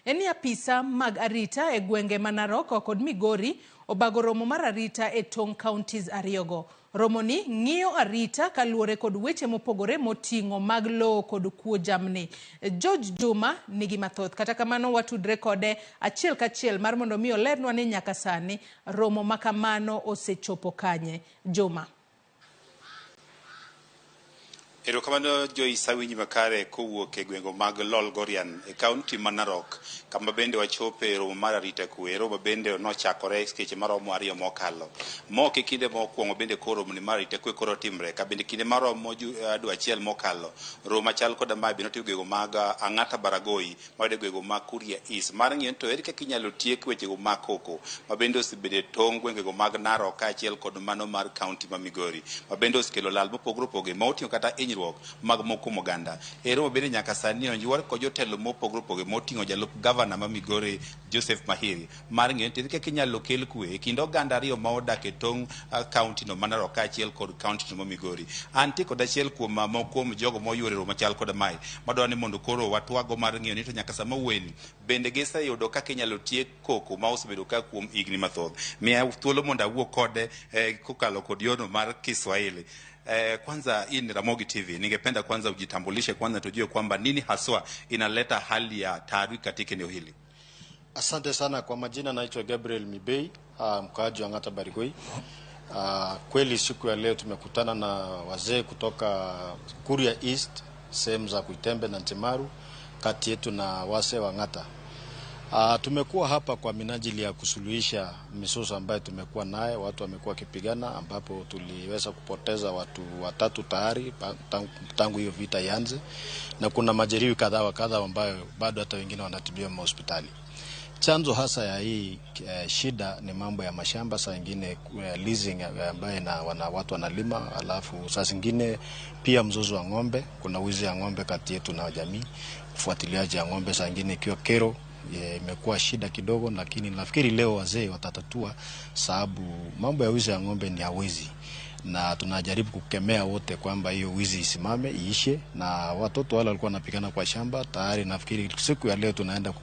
eni apisa mag Arita e gwenge ma Narok kod Migori obago romo mar Arita e tong counties ariyogo. Romoni ng'iyo Arita kaluwore kod weche mopogore moting'o mag lowo kod kuo jamni. George Juma nigi mathoth, kata kamano watudre kode achiel kachiel mar mondo mi olernwa ni nyaka sani romo makamano osechopo kanye. Juma. Erokamano Joyce winyi makare kowuok e gwengo mag Lolgorian e kaunti ma Narok, kama bende wachope romo mar Arita kwe. Romo bende nochakore seche maromo ariyo mokalo. Moke kinde mokwongo bende koro romo ni mar Arita kwe koro timre, ka bende kinde maromo dwe achiel mokalo. Romo machal koda mae bende notiyo gwego mag Ang'ata Baragoi, mawade gwego mag Kuria East. Mar ng'iyo to ere kaka inyalo tiek wechego mag koko, ma bende osebede tong gwengego mag Narok kaachiel kod mano mar kaunti ma Migori, ma bende osekelo lal mopogore opogore ma oting'o kata mag moko moganda. Ero bende nyaka sani onjwar ko jotelo mopogore opogore moting'o jalup gavana ma Migori Joseph Mahiri mar ng'eyo ni kaka inyalo kel kwe e kind oganda ariyo ma odak e tong county no ma Narok kaachiel kod county no ma Migori. Antie kod achiel kuom jogo moyuore romo machal kod mae madwaro ni mondo koro watwago mar ng'eyo ni to nyaka sama weni bende giseyudo kaka inyalo tiek koko ma osebedo ka kuom higni mathoth. Miya thuolo mondo awuo kode kokalo kod yono mar Kiswahili. Kwanza hii ni Ramogi TV. Ningependa kwanza ujitambulishe kwanza tujue kwamba nini haswa inaleta hali ya taharuki katika eneo hili. Asante sana. Kwa majina naitwa Gabriel Mibei, mkaaji wa Ang'ata Baragoi. Kweli siku ya leo tumekutana na wazee kutoka Kuria East, sehemu za Kuitembe na Ntimaru, kati yetu na wase wa Ang'ata. Tumekuwa hapa kwa minajili ya kusuluhisha misoso ambayo tumekuwa naye. Watu wamekuwa wakipigana, ambapo tuliweza kupoteza watu 3 tayari tangu hiyo vita ianze, na kuna majeruhi kadhaa wa kadhaa ambayo bado hata wengine wanatibiwa hospitali. Chanzo hasa ya hii shida ni mambo ya mashamba, saa nyingine leasing ambayo watu wanalima, alafu saa zingine pia mzozo wa ng'ombe. Kuna wizi ya ng'ombe kati yetu na jamii, ufuatiliaji ya ng'ombe saa nyingine ikiwa kero. Imekuwa shida kidogo, lakini nafikiri leo wazee watatatua, sababu mambo ya wizi ya ng'ombe ni hawezi, na tunajaribu kukemea wote kwamba hiyo wizi isimame, iishe, na watoto wale walikuwa wanapigana kwa shamba tayari. Nafikiri siku ya leo tunaenda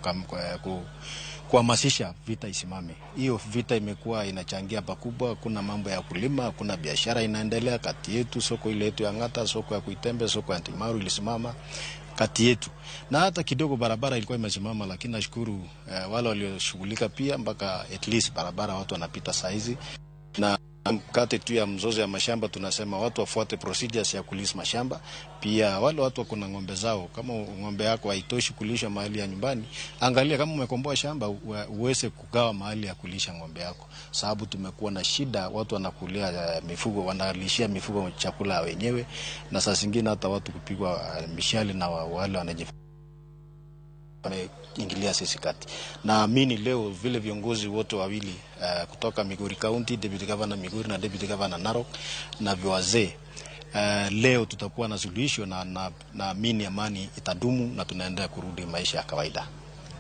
kuhamasisha vita isimame. Hiyo vita imekuwa inachangia pakubwa. Kuna mambo ya kulima, kuna biashara inaendelea kati yetu. Soko ile yetu ya Ang'ata, soko ya Kuitembe, soko ya Ntimaru ilisimama kati yetu, na hata kidogo barabara ilikuwa imesimama, lakini nashukuru wale walioshughulika pia mpaka at least barabara watu wanapita saizi. Na kati tu ya mzozo ya mashamba tunasema watu wafuate procedures ya kulisa mashamba. Pia wale watu wako na ng'ombe zao, kama ng'ombe yako haitoshi kulisha mahali ya nyumbani, angalia kama umekomboa shamba uweze kugawa mahali ya kulisha ng'ombe yako, sababu tumekuwa na shida, watu wanakulia mifugo, wanalishia mifugo chakula wenyewe, na saa zingine hata watu kupigwa mishale na wale wameingilia sisi kati. Na mimi leo vile viongozi wote wawili kutoka Migori County, Deputy Governor Migori na Deputy Governor Narok na wazee, leo tutakuwa na suluhisho, na mimi amani itadumu na tunaendelea kurudi maisha ya kawaida.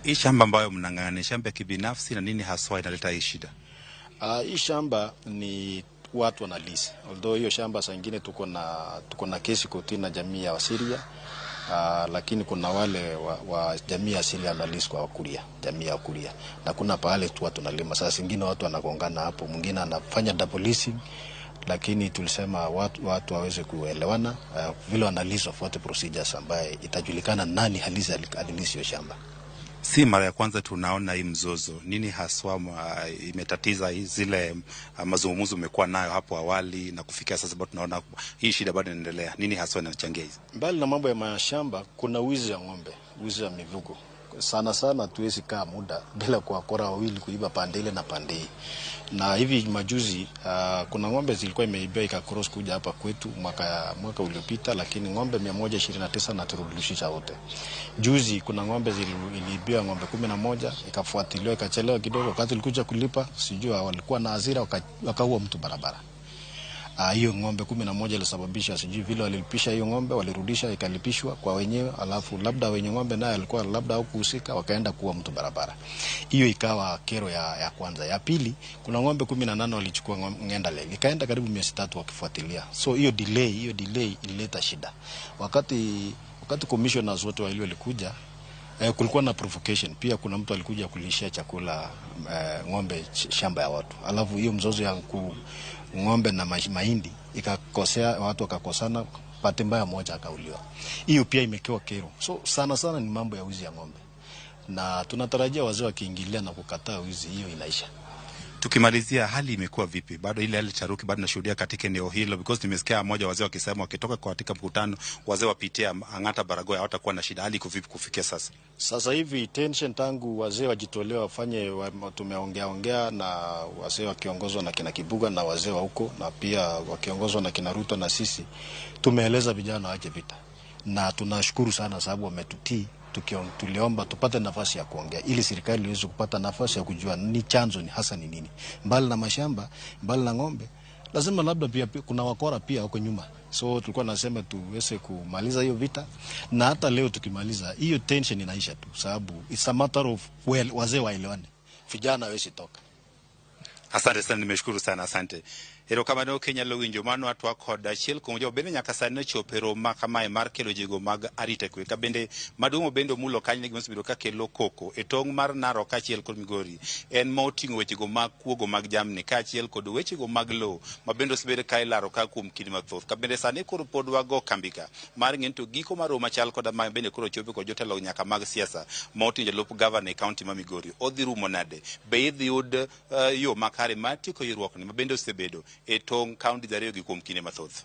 Hii shamba ambayo mnang'ang'ania shamba ya kibinafsi, na nini haswa inaleta hii shida? Hii shamba ni watu wanalisi. Although hiyo shamba saa nyingine tuko na kesi kotini na jamii ya Wasiria, lakini kuna wale wa jamii asili analisi kwa Wakuria, jamii ya Wakuria, na kuna pale tu watu nalima. Sasa zingine watu wanagongana hapo, mwingine anafanya double leasing, lakini tulisema watu waweze kuelewana, vile wanalisi wafuate procedures ambaye itajulikana nani halisi alilisi hiyo shamba. Si mara ya kwanza tunaona hii mzozo. Nini haswa imetatiza zile mazungumzo umekuwa nayo hapo awali na kufikia sasa bado tunaona hii shida bado inaendelea? Nini haswa inachangia hizi? Mbali na mambo ya mashamba, kuna wizi ya ng'ombe, wizi ya mifugo. Sana tuwezi kaa muda bila kuwakora wawili kuiba pande ile na pande hii. Na hivi majuzi kuna ng'ombe zilikuwa imeibiwa ikacross kuja hapa kwetu mwaka uliopita, lakini ng'ombe 129 na turudisha wote. Juzi kuna ng'ombe iliibiwa, ng'ombe 11, ikafuatiliwa ikachelewa kidogo, wakati ilikuja kulipa sijua walikuwa na hasira wakaua mtu barabara. Hiyo ng'ombe 11 ilisababisha sijui vile walilipisha hiyo ng'ombe, walirudisha ikalipishwa kwa wenyewe, alafu labda wenye ng'ombe naye alikuwa labda hukuhusika, wakaenda kuua mtu barabara. Hiyo ikawa kero ya kwanza. Ya pili, kuna ng'ombe 18 walichukua ng'endale, ikaenda karibu miezi 3 wakifuatilia. So hiyo delay ilileta shida. Wakati commissioners wote walikuja, Kulikuwa na provocation. Pia kuna mtu alikuja kulishia chakula ng'ombe shamba ya watu. Alafu hiyo mzozo ya ng'ombe na mahindi ikakosea, watu wakakosana, pate mbaya moja akauliwa. Hiyo pia imekewa kero. So sana ni mambo ya wizi ya ng'ombe. Na tunatarajia wazee wakiingilia na kukataa wizi, hiyo inaisha. Tukimalizia, hali imekuwa vipi? Bado ile hali taruki bado nashuhudia katika eneo hilo, because nimesikia mmoja wazee wakisema wakitoka katika mkutano wazee wapitia Ang'ata Baragoya hawatakuwa na shida. Hali iko vipi kufikia sasa? Sasa hivi tension tangu wazee wajitolewa wafanye, tumeongea na wazee wakiongozwa na kina Kibuga na wazee wa huko, na pia wakiongozwa na kina Ruto na sisi, tumeeleza vijana waache vita. Na tunashukuru sana sababu wametutii. Tuliomba tupate nafasi ya kuongea ili serikali iweze kupata nafasi ya kujua ni chanzo ni hasa ni nini. Mbali na mashamba, mbali na ng'ombe, lazima labda pia kuna wakora pia wako nyuma. So tulikuwa nasema tuweze kumaliza hiyo vita, na hata leo tukimaliza hiyo tension inaisha tu, sababu it's a matter of wazee waelewane, vijana hawezi toka. Asante sana, nimeshukuru sana, asante. Ero kamano Kenya lo winjo mano atwa kod achiel kuom jo bende nyaka sani chopero makamae mar kelo jego mag arita kwe. Ka bende maduong' bende mulo kanye gi mosebiro ka kelo koko e tong' mar Narok achiel kod Migori en moting'o wechego mag kuogo mag jamni ka achiel kod wechego mag lo ma bende osebed ka ilaro ka kuom kinde mathoth. Ka bende sani koro pod wago kambika mar ng'ento giko mar Roma chal kod ma bende koro chope kod jotelo nyaka mag siasa ma oting'o jolup governor e kaunti ma Migori. Odhi rumo nade? Be idhi yud yo makare mar tieko ywaruokni ma bende osebedo e tong' kaunti ariyo gi kuom kinde mathoth?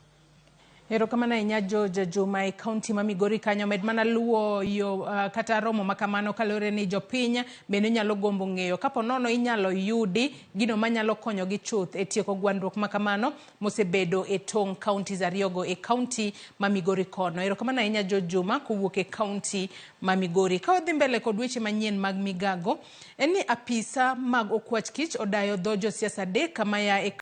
Erokamano ahinya George Juma e kaunti ma Migori kanyo. Med mana luwo yo kata romo makamano kalore ni jopiny bende nyalo gombo ng'eyo kapo nono inyalo yudi gino manyalo konyo gi chuth e tieko gwandruok makamano mosebedo e tong' kaunti ariyogo e kaunti ma Migori kono. Erokamano ahinya George Juma kuwuok e kaunti ma Migori. Ka odhi mbele kod weche manyien mag Migago, en ni apisa mag okwach kich odayo dho josiasa adek kama ya